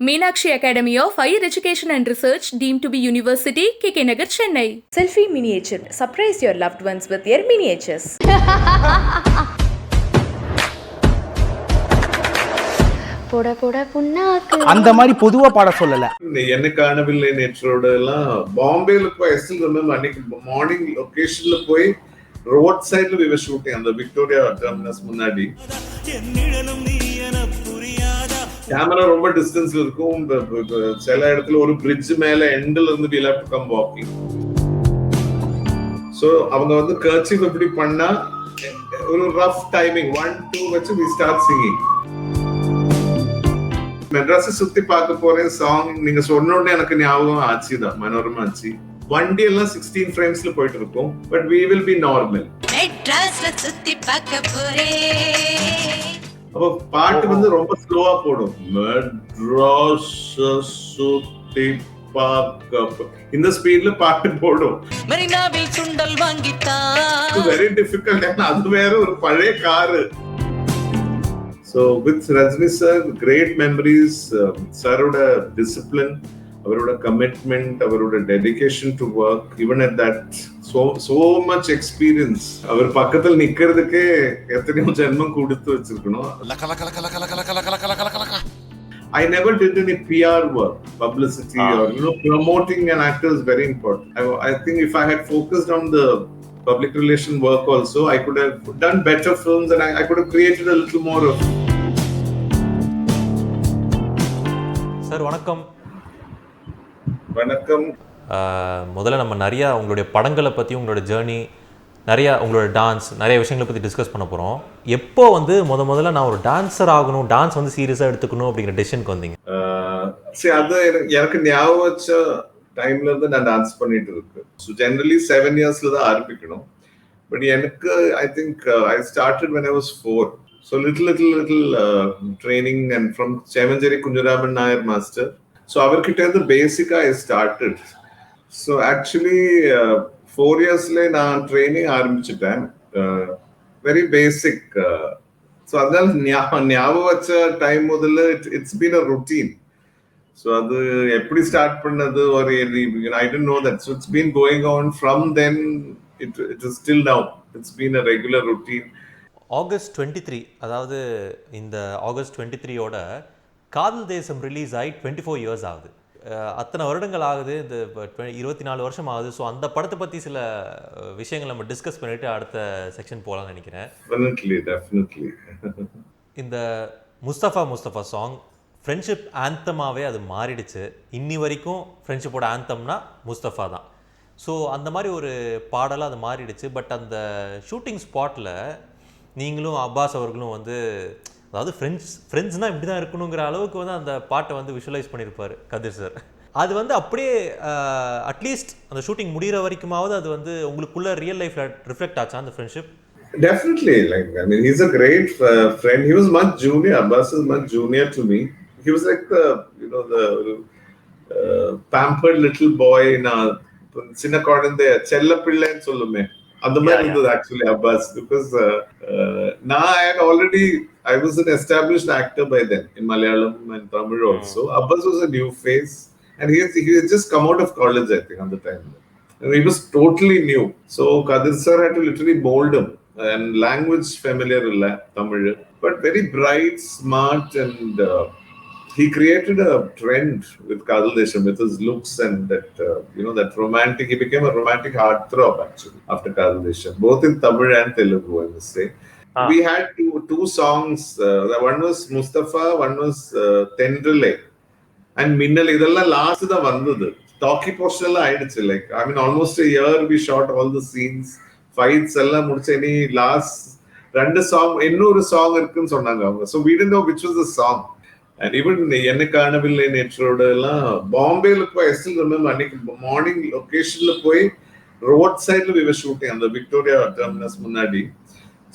Meenakshi Academy of Higher Education and Research, deemed to be University, KK Nagar, Chennai. Selfie miniature. Surprise your loved ones with your miniatures. போட போட புண்ணாக்கு அந்த மாதிரி பொதுவா பாட சொல்லல. என்ன காணவில்லை நேற்றோட எல்லாம் பாம்பேல போய் I still remember அன்னைக்கு மார்னிங் லொகேஷன்ல போய் ரோட் சைடுல we were shooting அந்த விக்டோரியா டெர்மினஸ் முன்னாடி. கேமரா ரொம்ப டிஸ்டன்ஸ்ல இருக்கும். சில இடத்துல ஒரு பிரிட்ஜ் மேல எண்ட்ல இருந்து we have to come walking. So அவங்க வந்து கர்ச்சீஃப் எப்படி பண்ணா ஒரு ரஃப் டைமிங் 1 2 வச்சு we start singing. மெட்ராஸை சுத்தி பார்க்க போறேன் சாங் நீங்க சொன்னோடனே எனக்கு ஞாபகம் ஆச்சுதான் மனோரமா ஆச்சு. வண்டி எல்லாம் 16 ஃப்ரேம்ஸ்ல போயிட்டு இருக்கும். But we will be normal. மெட்ராஸ்ல சுத்தி பார்க்க போறேன். அப்போ பாட்டு வந்து ரொம்ப ஸ்லோவா போடும். மெட்ராஸ் சுத்தி பார்க்க இந்த ஸ்பீட்ல பாட்டு போடும். மெரினாவில் சுண்டல் வாங்கித்தான். Very difficult. அது வேற ஒரு பழைய car. So with Rajni sir, great memories. Saroda discipline, avaroda commitment, avaroda dedication to work, even at that so much experience. Avar pakkathil nikkiradukku ethaniyo janmam kuduthu vechirukano. I never did any PR work, publicity or promoting an actor is very important. I think if I had focused on the public relation work also, I could have done better films and I could have created a little more of. Sir வணக்கம். வணக்கம். முதல்ல நம்ம நிறையா உங்களுடைய படங்களை பற்றி, உங்களோட journey, நிறையா உங்களோட டான்ஸ், நிறைய விஷயங்களை பற்றி டிஸ்கஸ் பண்ண போகிறோம். எப்போ வந்து முதல்ல நான் ஒரு டான்ஸர் ஆகணும், டான்ஸ் வந்து சீரியஸாக எடுத்துக்கணும் அப்படிங்கிற டெசிஷனுக்கு வந்தீங்க? சரி, அது எனக்கு ஞாபகம் வச்ச டைம்ல இருந்து நான் டான்ஸ் பண்ணிட்டு இருக்கேன். ஸோ ஜென்ரலி 7 இயர்ஸ்ல தான் ஆரம்பிக்கணும். பட் எனக்கு I think I started when I was 4. So little training and from Chemanjeri Kunjaraman Nair master. So avarkitta the basic I started. So actually 4 years la na training ஆரம்பிச்சிட்டேன். Very basic. So அதனால ஞாபகம் வச்ச time முதல்ல it's been a routine. So அது எப்படி start பண்ணது ஒரு I didn't know that. So it's been going on from then. It is still now. It's been a regular routine. August 23, அதாவது இந்த ஆகஸ்ட் 23யோட காதல் தேசம் ரிலீஸ் ஆகி 24 இயர்ஸ் ஆகுது. அத்தனை வருடங்கள் ஆகுது, இந்த 24 வருஷம் ஆகுது. ஸோ அந்த படத்தை பற்றி சில விஷயங்கள் நம்ம டிஸ்கஸ் பண்ணிட்டு அடுத்த செக்ஷன் போகலாம்னு நினைக்கிறேன். Definitely. இந்த முஸ்தபா சாங் ஃப்ரெண்ட்ஷிப் ஆந்தமாகவே அது மாறிடுச்சு. இன்னி வரைக்கும் ஃப்ரெண்ட்ஷிப்போட ஆந்தம்னா முஸ்தபா தான். ஸோ அந்த மாதிரி ஒரு பாடலாக அது மாறிடுச்சு. பட் அந்த ஷூட்டிங் ஸ்பாட்டில் நீங்களும் அப்பாஸ் அவர்களும் வந்து, அதாவது ஃப்ரெண்ட்ஸ்னால் இப்படி தான் இருக்கணுங்கிற அளவுக்கு வந்து அந்த பாட்டை வந்து விஷுவலைஸ் பண்ணியிருப்பார் கதிர் சார். அது வந்து அப்படியே அட்லீஸ்ட் அந்த ஷூட்டிங் முடிகிற வரைக்குமாவது அது வந்து உங்களுக்குள்ள ரியல் லைஃப்ல ரிஃப்ளெக்ட் ஆச்சா அந்த friendship? Definitely. Like, I mean, he's a great friend. He was much junior. Abbas is much junior to me. He was like the pampered little boy in a சின்ன குழந்தை செல்ல பிள்ளைன்னு சொல்லுமே, அந்த மாதிரி இருந்தது actually Abbas, because I was an established actor by then in Malayalam and Tamil also. Abbas was a new face and he had just come out of college, I think, at the time. And he was totally new. So Kadir sir had to literally mold him. And language familiar illa Tamil, but very bright, smart, and he created a trend with Kadal Desham with his looks and that that romantic. He became a romantic heartthrob actually after Kadal Desham, both in Tamil and Telugu, I must say. We had two songs. One was Mustafa, one was Tendrile, and Minnal. Idella last da vandadu. Talkie portion la aiduchu. Like, I mean, almost a year we shot all the scenes. Fights எல்லாம் முடிச்சு இனி last 2 song இன்னொரு song இருக்குன்னு சொன்னாங்க அவங்க. So we didn't know which was the song. And even என்ன காணவில்லை நேற்றோட எல்லாம் பாம்பேல போய் I still remember அன்னைக்கு மார்னிங் லொகேஷன்ல போய் ரோட் சைடுல we were shooting அந்த விக்டோரியா டெர்மினஸ் முன்னாடி.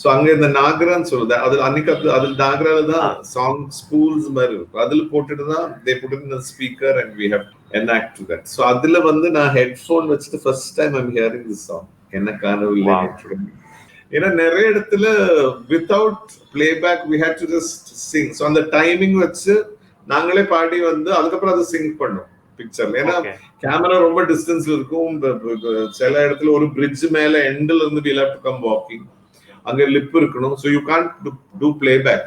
ஸோ அங்க இந்த நாகரான்னு சொல்லுது, அது அன்னைக்கு அது நாகரால தான் சாங் ஸ்பூல்ஸ் மாதிரி இருக்கும். அதுல போட்டுட்டு தான் they put it in the speaker and we have enact to that. So அதுல வந்து நான் ஹெட்ஃபோன் வச்சுட்டு first time I'm hearing this song. என்ன காணவில்லை. ஏன்னா நிறைய இடத்துல without playback we had to just sing. So அந்த டைமிங் வச்சு நாங்களே பாடி வந்து அதுக்கப்புறம் அதை சிங்க் பண்ணோம் பிக்சர்ல. ஏன்னா கேமரா ரொம்ப டிஸ்டன்ஸ்ல இருக்கும். சில இடத்துல ஒரு பிரிட்ஜ் மேல எண்ட்ல இருந்து we have to come walking. அங்க லிப் இருக்கணும். So you can't do playback.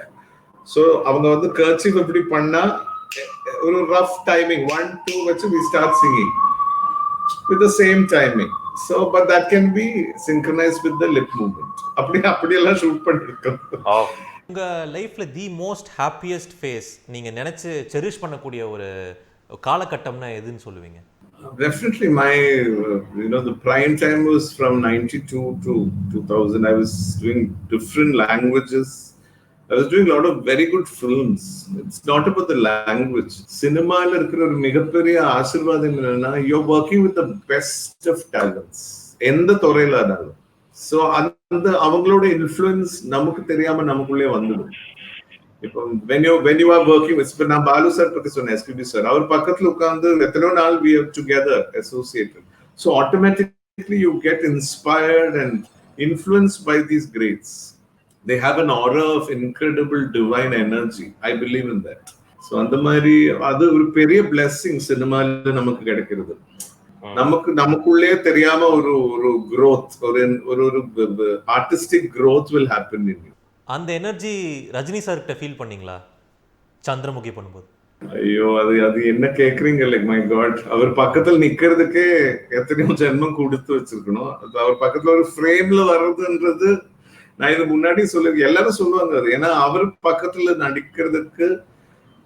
So அவங்க வந்து கர்ச்சீஃப் எப்படி பண்ணா ஒரு ரஃப் டைமிங் 1 2 வச்சு we start singing with the same timing. So but that can be synchronized with the lip movement. அப்படி எல்லாம் ஷூட் பண்ணிருக்கோம். உங்க லைஃப்ல தி மோஸ்ட் ஹாப்பியஸ்ட் ஃபேஸ் நீங்க நினைச்சு செரிஷ் பண்ணக்கூடிய ஒரு காலகட்டம்னா எதுன்னு சொல்லுவீங்க? Definitely my the prime time was from 92 to 2000. I was doing different languages. I was doing a lot of very good films. It's not about the language. Cinema la irukra oru megaperiya ஆசீர்வாதம் என்னன்னா you're working with the best of talents. எந்த துறையில இருந்தாலும். So அந்த அவங்களோட influence நமக்கு தெரியாம நமக்குள்ளே வந்துடும். இப்போ when you are working with நான் பாலு சார் பத்தி சொன்னேன், எஸ்பிபி சார், அவர் பக்கத்துல உட்கார்ந்து எத்தனையோ நாள் we are together associated. So automatically you get inspired and influenced by these greats. They have an aura of incredible divine energy. I believe in that. So அந்த மாதிரி அது ஒரு பெரிய blessing சினிமால நமக்கு கிடைக்கிறது. நமக்குள்ளே தெரியாம ஒரு growth, ஒரு artistic growth will happen in you. அந்த எனர்ஜி ரஜினி சார் கிட்ட ஃபீல் பண்ணீங்களா சந்திரமுகி பண்ணும்போது? ஐயோ அது என்ன கேக்குறீங்க, லைக் மை காட், அவர் பக்கத்துல நிக்கிறதுக்கே எத்தனையோ ஜென்மம் கொடுத்து வச்சிருக்கணும். அவர் பக்கத்துல ஒரு ஃப்ரேம்ல வர்றதுன்றது நான் இது முன்னாடி எல்லாரும் சொல்லுவாங்க அது. ஏன்னா அவர் பக்கத்துல நடிக்கிறதுக்கு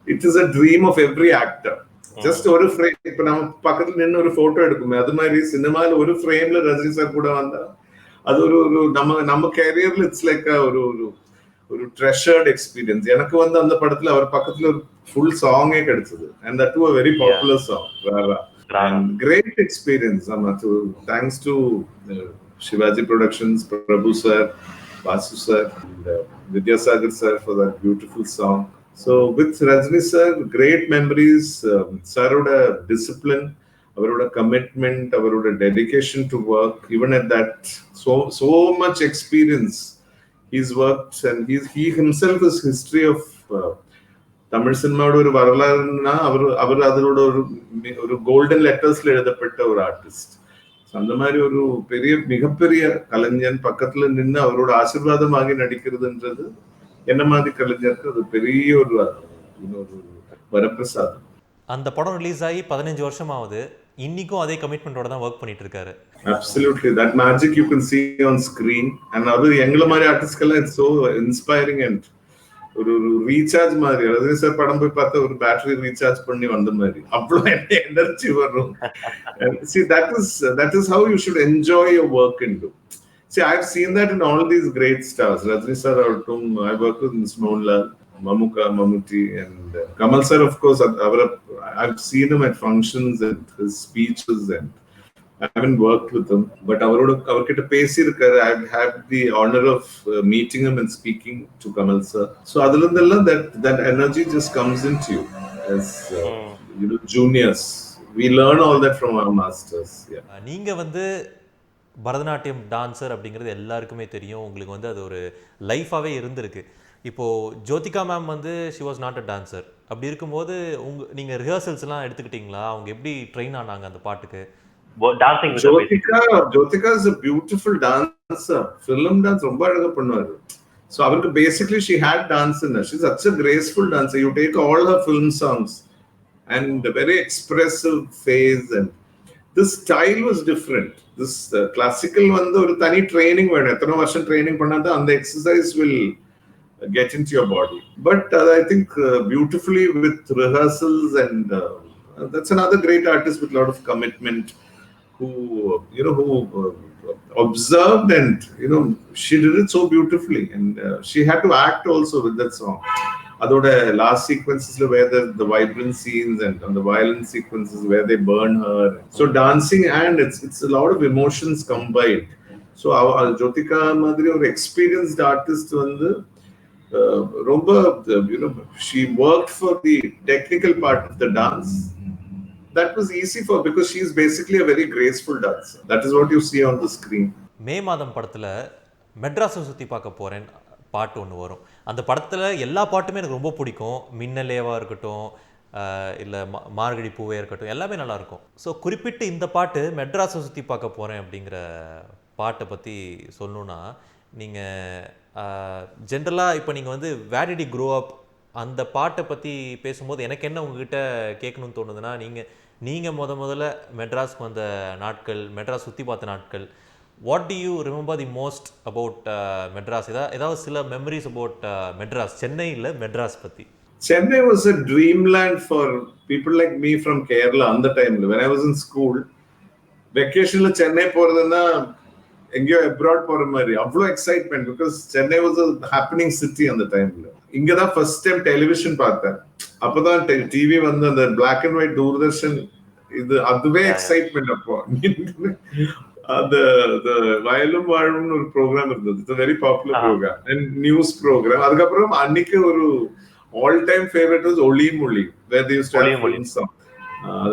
it is a dream of every actor. Just ஒரு ஃப்ரேம், இப்ப நம்ம பக்கத்துல நின்று ஒரு போட்டோ எடுக்குமே, அது மாதிரி சினிமால ஒரு ஃப்ரேம்ல ரஜினி சார் கூட வந்தா அது ஒரு நம்ம கேரியர்ல இட்ஸ் லைக் ஒரு ட்ரெஷர்ட் எக்ஸ்பீரியன்ஸ். எனக்கு வந்து அந்த படத்துல அவர் பக்கத்துல ஒரு ஃபுல் சாங்கே கிடைச்சது. And that to a very popular song. And great experience. Thanks to Shivaji Productions, Prabhu sir, Vasu sir, and Vidyasagar sir for that beautiful song. So with Rajni sir, great memories. Saroda discipline, avaroda commitment, avaroda dedication to work, even at that so much experience. He's worked and he himself is history of Tamil cinema oda oru varalaarna அவர் அதோட ஒரு golden லெட்டர்ஸ்ல எழுதப்பட்ட ஒரு artist. அந்த மாதிரி ஒரு மிகப்பெரிய கலைஞன் பக்கத்துல நின்று அவரோட ஆசீர்வாதம் வாங்கி நடிக்கிறதுன்றது என்ன மாதிரி கலைஞருக்கு அது பெரிய ஒரு வரப்பிரசாதம். அந்த படம் ரிலீஸ் ஆகி 15 வருஷம் ஆகுது. இன்னைக்கும் அதே கமிட்மெண்டோட தான் ஒர்க் பண்ணிட்டு இருக்காரு. Absolutely, that magic you can see on screen. And அது எங்கள மாதிரி ஆர்டிஸ்ட்கெல்லாம் it's so inspiring and ஒரு ரீசார்ஜ் மாதிரி. ரஜினி சார் படம் போய் பார்த்தா ஒரு பேட்டரி ரீசார்ஜ் பண்ணி வந்த மாதிரி அவ்வளோ எனர்ஜி வரும். See, that is how you should enjoy your work and do. See, I've seen that in all these great stars. Rajni sir, I work with Mohanlal, Mammootty, Mammootty, and Kamal sir, of course. I've seen him at functions and his speeches, and I haven't worked with him. But avarkitta pesirukkaru. I've had the honor of meeting him and speaking to Kamal sir. So adalundella that energy just comes into you as juniors. We learn all that from our masters. Yeah. நீங்க வந்து Bharatanatyam dancer அப்படிங்கிறது எல்லாருக்குமே தெரியும். உங்களுக்கு வந்து அது ஒரு லைஃபாகவே இருந்திருக்கு. இப்போது ஜோதிகா மேம் வந்து she was not a dancer. அப்படி இருக்கும்போது நீங்கள் ரிஹர்சல்ஸ்லாம் எடுத்துக்கிட்டீங்களா? அவங்க எப்படி ட்ரெயின் ஆனாங்க அந்த பாட்டுக்கு? Jyothika is a beautiful dancer. Film dance ரொம்ப அழகா பண்ணுவாரு. So அவருக்கு basically she had dance in her. She's such a graceful dancer. You take all her film songs and a very expressive face, and this style was different. This classical வந்து ஒரு தனி training வேணும். எத்தனை வருஷம் training பண்ணாதான் அந்த exercise will get into your body. But I think beautifully with rehearsals, and that's another great artist with a lot of commitment who observed, and she did it so beautifully, and she had to act also with that song. Adoda last sequences where the vibrant scenes and the violent sequences where they burn her. So dancing and it's a lot of emotions combined. So our Jyotika madri or experienced artist வந்து ரொம்ப she worked for the technical part of the dance. That was easy for, because she is basically a very graceful dancer. That is what you see on the screen. மே மாதம் படத்துல மெட்ராஸை சுற்றி பார்க்க போகிறேன் பாட்டு ஒன்று வரும். அந்த படத்தில் எல்லா பாட்டுமே எனக்கு ரொம்ப பிடிக்கும். மின்னலேவாக இருக்கட்டும், இல்லை மார்கழி பூவே இருக்கட்டும், எல்லாமே நல்லாயிருக்கும். ஸோ குறிப்பிட்டு இந்த பாட்டு மெட்ராஸை சுற்றி பார்க்க போகிறேன் அப்படிங்கிற பாட்டை பற்றி சொல்லணுன்னா, நீங்கள் ஜென்ரலாக இப்போ நீங்கள் வந்து where did you grow up அந்த பாட்டை பற்றி பேசும்போது எனக்கு என்ன உங்ககிட்ட கேட்கணும்னு தோணுதுன்னா, நீங்கள் முதல்ல மெட்ராஸ்க்கு வந்த நாட்கள், மெட்ராஸ் சுற்றி பார்த்த நாட்கள், what to you remember the most about Madras? ஏதாவது சில மெமரிஸ் அபவுட் மெட்ராஸ், சென்னையில் மெட்ராஸ் பற்றி. Chennai was a dreamland for people like me from Kerala on the time. When I was in school, vacation la Chennai போறதுன்னா எங்கேயோ அப்ராட் போற மாதிரி அவ்வளோ excitement. Because Chennai was a happening city அந்த டைம்ல. இங்க தான் ஃபர்ஸ்ட் டைம் டெலிவிஷன் பார்த்தேன். அப்பதான் டிவி வந்து அந்த பிளாக் அண்ட் ஒயிட் தூர்தர்ஷன், இது அதுவே எக்ஸைட்மெண்ட். அப்போ அந்த வயலும் வாழும்னு ஒரு ப்ரோக்ராம் இருந்தது. It's very popular programme and news programme. அதுக்கப்புறம் அன்னைக்கு ஒரு all time favorite was Oli Muli, where they used to have films.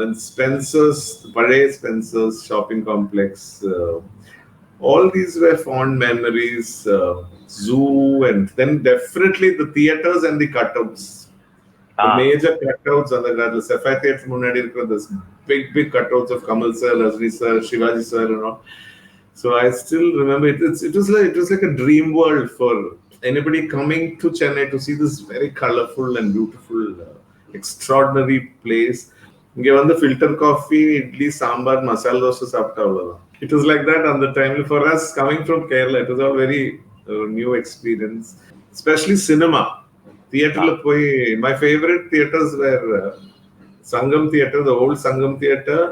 Then Spencer's, Paray Spencer's shopping complex. All these were fond memories. Zoo, and then definitely the theaters and the cutouts. The major cutouts on the Sapphire Theatre munadi irukra, this big cutouts of Kamal sir, Rajni sir, Shivaji sir and all. So I still remember it was like a dream world for anybody coming to Chennai to see this very colorful and beautiful, extraordinary place. Inge vanda filter coffee, idli, sambar, masala dosa saapta avladha. It was like that on the time. For us coming from Kerala, it was all very new experience, especially cinema. Theatre la poi, my favorite theatres were Sangam Theatre, the old Sangam Theatre,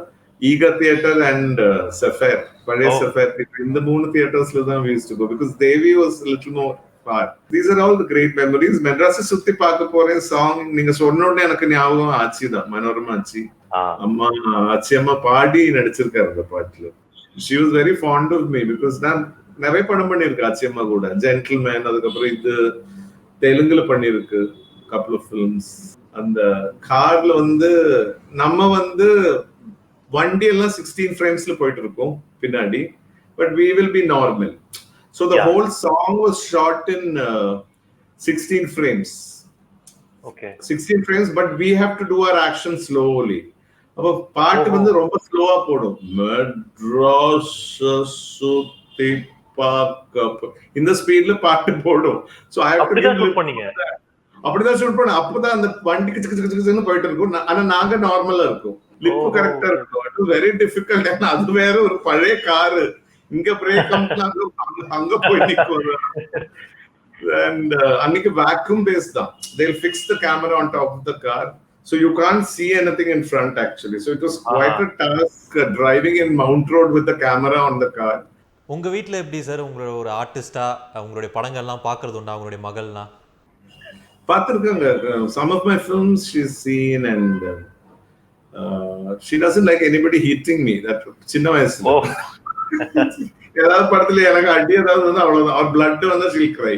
Ega Theatre and Sapphire, Paray Sapphire Theatre. In the moon theatres la we used to go because Devi was a little more far. These are all the great memories. Madras சுத்தி பார்க்க போறேன் song நீங்க சொன்ன உடனே எனக்கு ஞாபகம் ஆச்சி தான், மனோரமா ஆச்சி. அம்மா ஆச்சி அம்மா பாடி நடிச்சிருக்காரு அந்த பாட்டுல. She was very fond of me because நான் நிறைய படம் பண்ணியிருக்கேன் ஆச்சி அம்மா கூட. ஜென்டில்மேன், அதுக்கப்புறம் இது தெலுங்குல பண்ணிருக்கு couple of films. அந்த கார்ல வந்து நம்ம வந்து வண்டி எல்லாம் 16 ஃப்ரேம்ஸ்ல போயிட்டு இருக்கோம் பின்னாடி, but we will be normal. So the whole song was shot in 16 frames. Okay. 16 frames, but we have to do our action slowly. அப்ப பாட்டு வந்து ரொம்ப ஸ்லோவா போடும். மெட்ராஸ் சுத்தி பார்க்க இந்த ஸ்பீட்ல பாட்டு போடும். So I have to அப்படிதான் ஷூட் பண்ணீங்க. அப்படிதான் ஷூட் பண்ண. அப்பதான் அந்த வண்டி கிச்சு கிச்சு கிச்சுன்னு போயிட்டு இருக்கும். ஆனா நாங்க நார்மலா இருக்கும். லிப் கரெக்டா இருக்கும். It was very difficult. ஏன்னா அது வேற ஒரு பழைய காரு. இங்க பிரேக் அங்க போய் நிக்கும். And அன்னைக்கு vacuum based தான். They'll fix the camera on top of the car, so you can't see anything in front actually. So it was quite a task driving in Mount Road with the camera on the car. உங்க வீட்டில் எப்படி sir, உங்களோட ஒரு ஆர்டிஸ்டா உங்களுடைய படங்கள்லாம் பார்க்கறது உண்டா உங்களுடைய மகள்லாம்? பார்த்திருக்காங்க. Some of my films she's seen and she doesn't like anybody hitting me. That சின்ன வயசுல ஏதாவது படத்துல எனக்கு அடி ஏதாவது வந்து அவ்வளவுதான். அவர் பிளட் வந்தா she'll cry.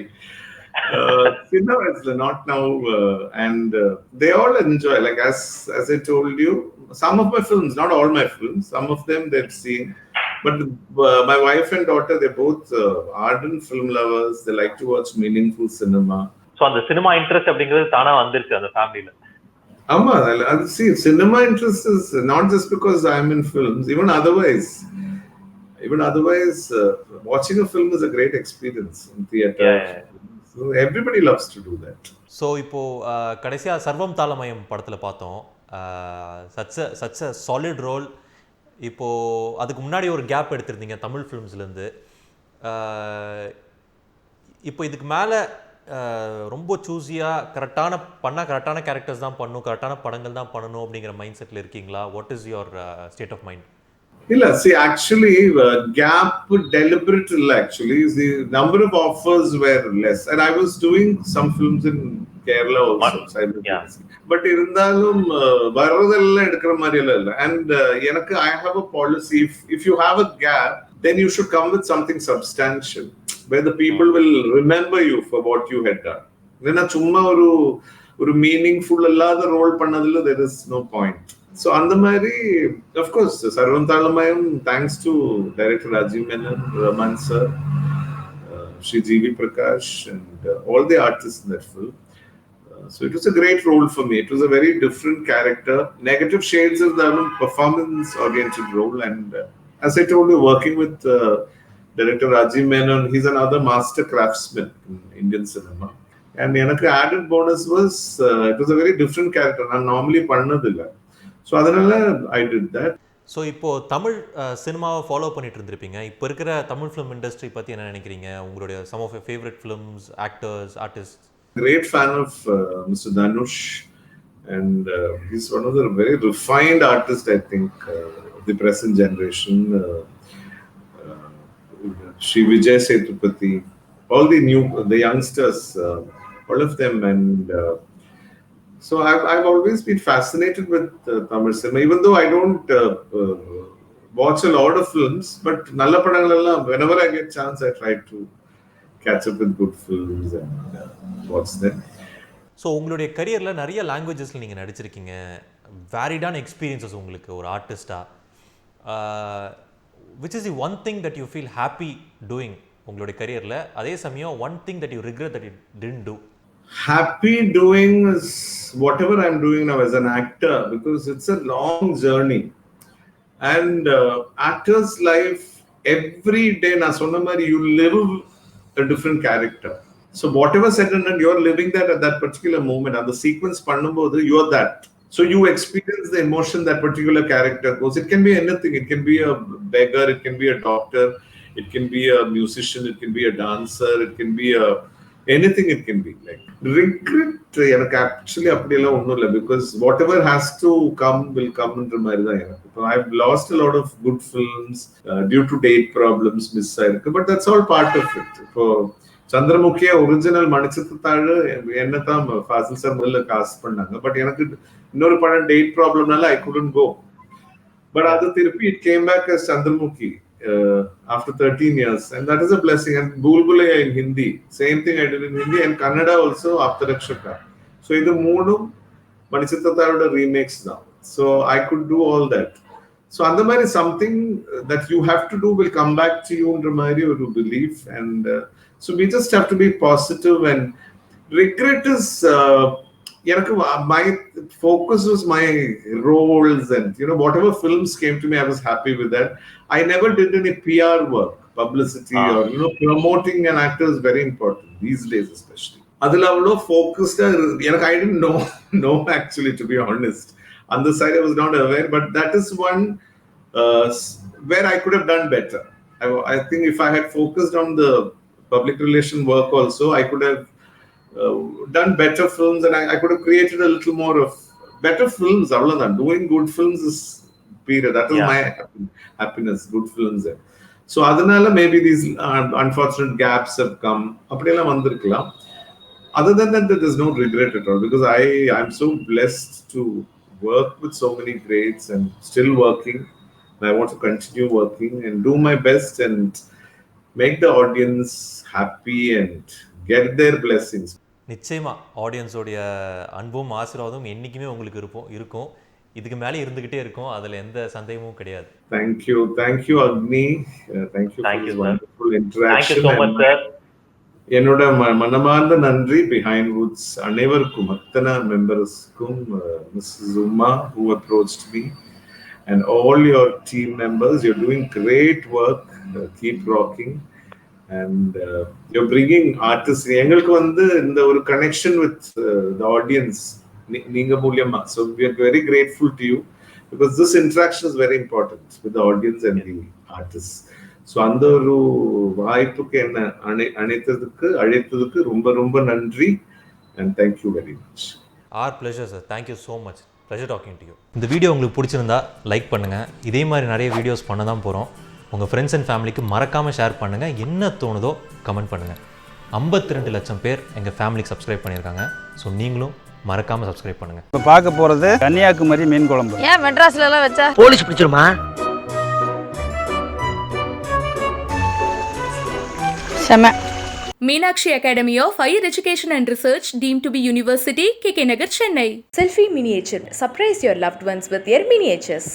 சின்ன வயசுல, not now. And they all enjoy, like as I told you, some of my films, not all my films, some of them they've seen, but my wife and daughter, they're both ardent film lovers. They like to watch meaningful cinema. So அந்த cinema interest அப்படிங்கிறது தானா வந்துருச்சு அந்த ஃபேமிலில. ஆமா, அது see, cinema interest is not just because I'm in films. Even otherwise, watching a film is a great experience in theater. So everybody loves to do that. So இப்போ கடைசியா சர்வம் தாளமயம் படத்துல பார்த்தோம். Such a solid role. இப்போ அதுக்கு முன்னாடி ஒரு gap எடுத்திருந்தீங்க Tamil ஃபிலிம்ஸ்லேருந்து. இப்போ இதுக்கு மேலே ரொம்ப சூஸியாக கரெக்டான கேரக்டர்ஸ் தான் பண்ணணும், கரெக்டான படங்கள் தான் பண்ணணும் அப்படிங்கிற மைண்ட் செட்டில் இருக்கீங்களா? What is your state of mind? இல்ல, see, actually gap deliberate illa. Actually the number of offers were less and I was doing some films in Kerala also. But irundhalum varadella edukra mari illa. And enakku I have a policy, if you have a gap, then you should come with something substantial where the people will remember you for what you had done. Then chumma oru meaningful alladha role pannadilla there is no point. So on the Mari, of course, Sarvam Thalamayam, thanks to director Rajiv Menon, Raman sir, Shri G.V. Prakash, and all the artists in that film. So it was a great role for me. It was a very different character, negative shades of the performance-oriented role. And as I told you, working with director Rajiv Menon, he's another master craftsman in Indian cinema. And the added bonus was it was a very different character. I'm normally pannadilla. So I did that. So இப்போது தமிழ் சினிமாவை follow பண்ணிட்டு இருந்திருப்பீங்க. இப்போ இருக்கிற Tamil film industry பற்றி என்ன நினைக்கிறீங்க? உங்களுடைய some of your favourite films, actors, artist. Great fan of Mr. Dhanush, and he's one of the very refined artists, I think, of the present generation. Shri Vijay Sethupathi, all the youngsters, all of them, and so I've always been fascinated with Tamil cinema, even though I don't watch a lot of films, but nalla padangalella, whenever I get chance, I try to catch up with good films and watch them. So உங்களுடைய கரியரில் நிறைய லாங்குவேஜஸில் நீங்கள் நடிச்சிருக்கீங்க. வேரிடான experiences உங்களுக்கு ஒரு ஆர்டிஸ்டாக. Which is the one thing that you feel happy doing உங்களுடைய கரியரில்? அதே சமயம் one thing that you regret that you didn't do? Happy doing is whatever I'm doing now as an actor, because it's a long journey. And actor's life, every day, na sonna mari, you live a different character. So whatever said and done, you're living that at that particular moment. And the sequence pannumbodhu, you're that. So you experience the emotion that particular character goes. It can be anything. It can be a beggar, it can be a doctor, it can be a musician, it can be a dancer, it can be anything. It can be like regret. Actually, appadiyella onnum illa, because whatever has to come will come endra mari da enakku. I've lost a lot of good films due to date problems, miss aayirukku, but that's all part of it. For Chandramukhi original Manichithalu enna tha Fasil sir mudalla cast pannanga, but enakku innoru padam date problem nalla I couldn't go. But adu thiruppi it came back as Chandramukhi after 13 years, and that is a blessing. And Bulbulaya in Hindi, same thing I did in Hindi, and Kannada also Aptarakshaka. So idu moodum Manichithalu remakes now, so I could do all that. So andamari something that you have to do will come back to you under mari or you believe, and so we just have to be positive. And regret is my focus was my roles, and whatever films came to me, I was happy with that. I never did any PR work, publicity, or promoting an actor is very important these days, especially. Adula avlo focused, I didn't know actually, to be honest. On the side I was not aware, but that is one where I could have done better. I think if I had focused on the public relation work also, I could have done better films, and I could have created a little more of better films. Doing good films is period. That is my happiness, good films. So adanala maybe these unfortunate gaps have come. Appadiyella vandirukkalam. Other than that, there is no regret at all, because I'm so blessed to work with so many greats and still working. I want to continue working and do my best and make the audience happy and get their blessings. நிச்சயமா ஆடியன்ஸோடைய அன்பும் ஆசீர்வாதம் என்னைக்குமே உங்களுக்கு இருக்கும். இதுக்கு மேலே இருந்துகிட்டே இருக்கும். அதில் எந்த சந்தேகமும் கிடையாது. Thank you Agni. Thank you for this wonderful interaction. Thank you so much, sir. என்னோட மனமார்ந்த நன்றி பிஹைண்ட் வுட்ஸ் அனைவருக்கும், அத்தனை மெம்பர்ஸ்க்கும், Mrs. Uma who approached me, and all your team members. You're doing great work. Keep rocking, and you're bringing artists. எங்களுக்கு இந்த ஒரு connection with the audience நீங்க மூலமா. So we are very grateful to you, because this interaction is very important with the audience and the artists. So அந்த ஒரு வாய்ப்புக்கு என்ன அழைத்ததுக்கு ரொம்ப ரொம்ப நன்றி, and thank you very much. Our pleasure, sir. Thank you so much. Pleasure talking to you. இந்த video உங்களுக்கு பிடிச்சிருந்தா லைக் பண்ணுங்கள். இதே மாதிரி நிறைய வீடியோஸ் பண்ண தான் போகிறோம். உங்கள் ஃப்ரெண்ட்ஸ் அண்ட் ஃபேமிலிக்கு மறக்காமல் ஷேர் பண்ணுங்கள். என்ன தோணுதோ கமெண்ட் பண்ணுங்கள். 52 லட்சம் பேர் எங்கள் ஃபேமிலிக்கு சப்ஸ்கிரைப் பண்ணியிருக்காங்க. ஸோ நீங்களும் மறக்காமல் சப்ஸ்கிரைப் பண்ணுங்கள். இப்போ பார்க்க போகிறது கன்னியாகுமரி மீன் குழம்பு. ஏன் மெட்ராஸ்ல எல்லாம் வச்சா போலீஸ் பிடிச்சிருமா? செம. Meenakshi Academy of Higher Education and Research, deemed to be University, KK Nagar, Chennai. Selfie miniature. Surprise your loved ones with your miniatures.